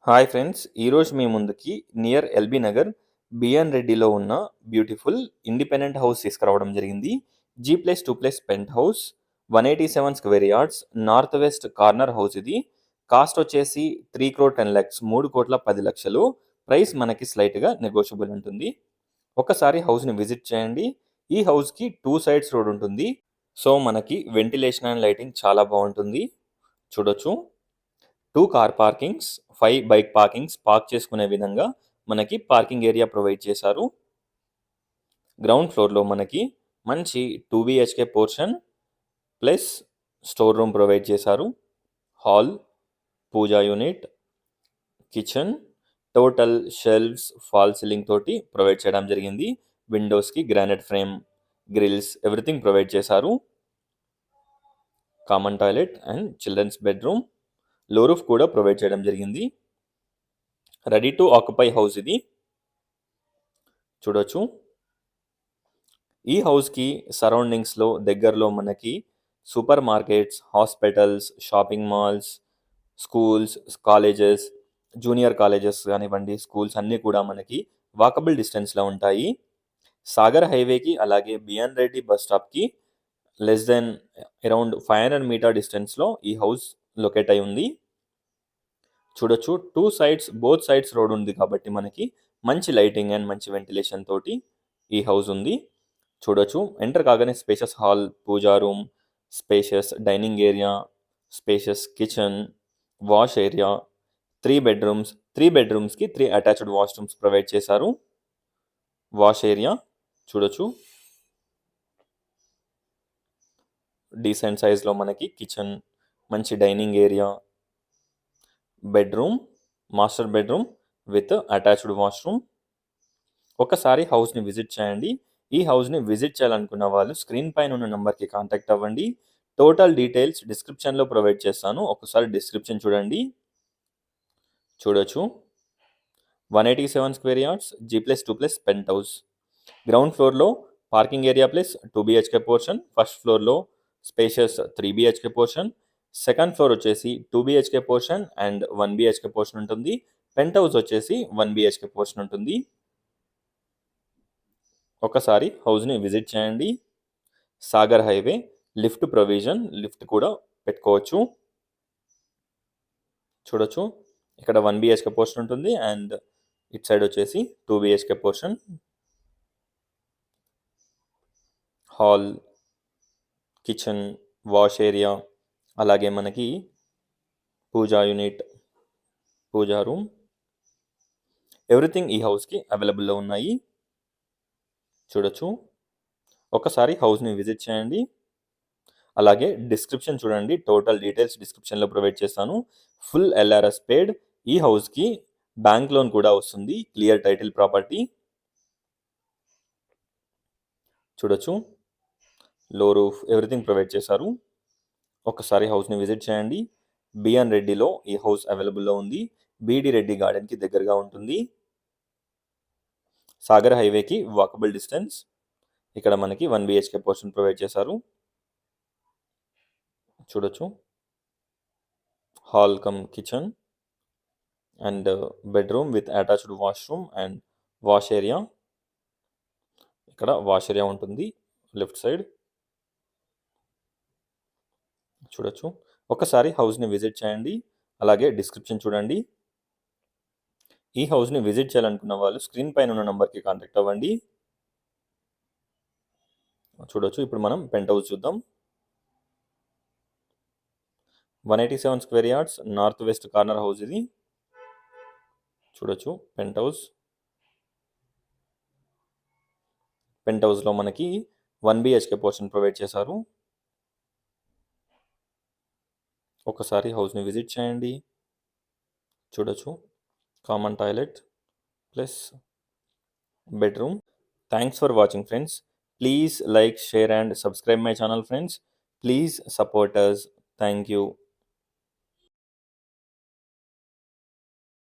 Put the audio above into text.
Hi friends! ఈరోజు మీ ముందుకి నియర్ ఎల్బీ నగర్ బిఎన్ రెడ్డిలో ఉన్న బ్యూటిఫుల్ ఇండిపెండెంట్ హౌస్ తీసుకురావడం జరిగింది. G+2+ penthouse, 187 square yards, north west corner house ఇది. కాస్ట్ వచ్చేసి 3,10,00,000, 3,10,00,000. ప్రైస్ మనకి స్లైట్గా నెగోషియబుల్ ఉంటుంది. ఒకసారి హౌస్ని విజిట్ చేయండి. ఈ హౌస్కి 2 సైడ్స్ రోడ్ ఉంటుంది. సో మనకి వెంటిలేషన్ అండ్ లైటింగ్ చాలా బాగుంటుంది. చూడొచ్చు. 2 car parkings, 5 bike parkings park చేసుకునే విధంగా మనకి పార్కింగ్ ఏరియా ప్రొవైడ్ చేశారు. గ్రౌండ్ ఫ్లోర్లో మనకి మంచి 2 BHK portion plus store room provide చేశారు. Hall, puja unit, kitchen, total shelves, fall ceiling తోటి ప్రొవైడ్ చేయడం జరిగింది. విండోస్కి granite frame, grills, everything provide చేశారు. Common toilet and children's bedroom, low roof కూడా ప్రొవైడ్ చేయడం జరిగింది. రెడీ టు ఆక్యుపై హౌస్ ఇది. చూడొచ్చు. ఈ హౌస్కి సరౌండింగ్స్లో దగ్గరలో మనకి supermarkets, hospitals, shopping malls, schools, colleges, junior colleges కానివ్వండి, స్కూల్స్ అన్నీ కూడా మనకి వాకబుల్ డిస్టెన్స్లో ఉంటాయి. సాగర్ హైవేకి అలాగే బిఎన్ రెడ్డి బస్ స్టాప్కి లెస్ దెన్ అరౌండ్ 500 మీటర్ డిస్టెన్స్లో ఈ హౌస్ లొకేట్ అయి ఉంది. చూడొచ్చు. 2 సైడ్స్, బోత్ సైడ్స్ రోడ్ ఉంది కాబట్టి మనకి మంచి లైటింగ్ అండ్ మంచి వెంటిలేషన్ తోటి ఈ హౌస్ ఉంది. చూడొచ్చు. ఎంటర్ కాగానే spacious hall, puja room, spacious dining area, spacious kitchen, wash area, 3 bedrooms. 3 బెడ్రూమ్స్కి 3 అటాచ్డ్ వాష్రూమ్స్ ప్రొవైడ్ చేశారు. వాష్ ఏరియా చూడొచ్చు. డీసెంట్ సైజ్లో మనకి కిచెన్, మంచి dining area, bedroom, master bedroom with attached washroom. ఒకసారి హౌస్ని విజిట్ చేయండి. ఈ హౌస్ని విజిట్ చేయాలనుకున్న వాళ్ళు స్క్రీన్ పైన ఉన్న నెంబర్కి కాంటాక్ట్ అవ్వండి. టోటల్ డీటెయిల్స్ డిస్క్రిప్షన్లో ప్రొవైడ్ చేస్తాను. ఒకసారి డిస్క్రిప్షన్ చూడండి. చూడొచ్చు. 187 square yards, G+2+ penthouse. Ground ఫ్లోర్లో parking area plus 2 BHK portion. First ఫ్లోర్లో spacious 3 BHK portion. Second floor వచ్చేసి 2 BHK portion and 1 BHK portion ఉంటుంది. పెంట్ హౌస్ వచ్చేసి 1 BHK పోర్షన్ ఉంటుంది. ఒకసారి హౌస్ని విజిట్ చేయండి. Sagar highway, lift provision, lift కూడా పెట్టుకోవచ్చు. చూడొచ్చు. ఇక్కడ 1 BHK పోర్షన్ ఉంటుంది అండ్ ఇట్ సైడ్ వచ్చేసి 2 BHK portion. Hall, kitchen, wash area, అలాగే మనకి పూజా యూనిట్, పూజా రూమ్, ఎవ్రీథింగ్ ఈ హౌస్కి అవైలబుల్లో ఉన్నాయి. చూడొచ్చు. ఒకసారి హౌస్ని విజిట్ చేయండి. అలాగే డిస్క్రిప్షన్ చూడండి. టోటల్ డీటెయిల్స్ డిస్క్రిప్షన్లో ప్రొవైడ్ చేస్తాను. ఫుల్ LRS పేడ్. ఈ హౌస్కి బ్యాంక్ లోన్ కూడా వస్తుంది. Clear title property. చూడొచ్చు. లో రూఫ్, ఎవ్రీథింగ్ ప్రొవైడ్ చేశారు. ఒకసారి హౌస్ని విజిట్ చేయండి. బిఎన్ రెడ్డిలో ఈ హౌస్ అవైలబుల్లో ఉంది. BD రెడ్డి గార్డెన్కి దగ్గరగా ఉంటుంది. సాగర్ హైవేకి వాకబుల్ డిస్టెన్స్. ఇక్కడ మనకి 1 BHK పోర్షన్ ప్రొవైడ్ చేశారు. చూడొచ్చు. Hall come kitchen and bedroom with attached washroom and wash area. ఇక్కడ వాష్ ఏరియా ఉంటుంది లెఫ్ట్ సైడ్. చూడొచ్చు. ఒకసారి హౌస్ని విజిట్ చేయండి. అలాగే డిస్క్రిప్షన్ చూడండి. ఈ హౌస్ని విజిట్ చేయాలనుకున్న వాళ్ళు స్క్రీన్ పైన ఉన్న నెంబర్కి కాంటాక్ట్ అవ్వండి. చూడొచ్చు. ఇప్పుడు మనం పెంట్ హౌస్ చూద్దాం. 187 square yards, north west corner house ఇది. చూడొచ్చు. Pent house. పెంట్ హౌస్లో మనకి 1 BHK పోర్షన్ ప్రొవైడ్ చేశారు. ఒకసారి హౌస్ని విజిట్ చేయండి. చూడొచ్చు. Common toilet plus bedroom. Thanks for watching friends. Please like, share and subscribe my channel friends. Please support us. Thank you.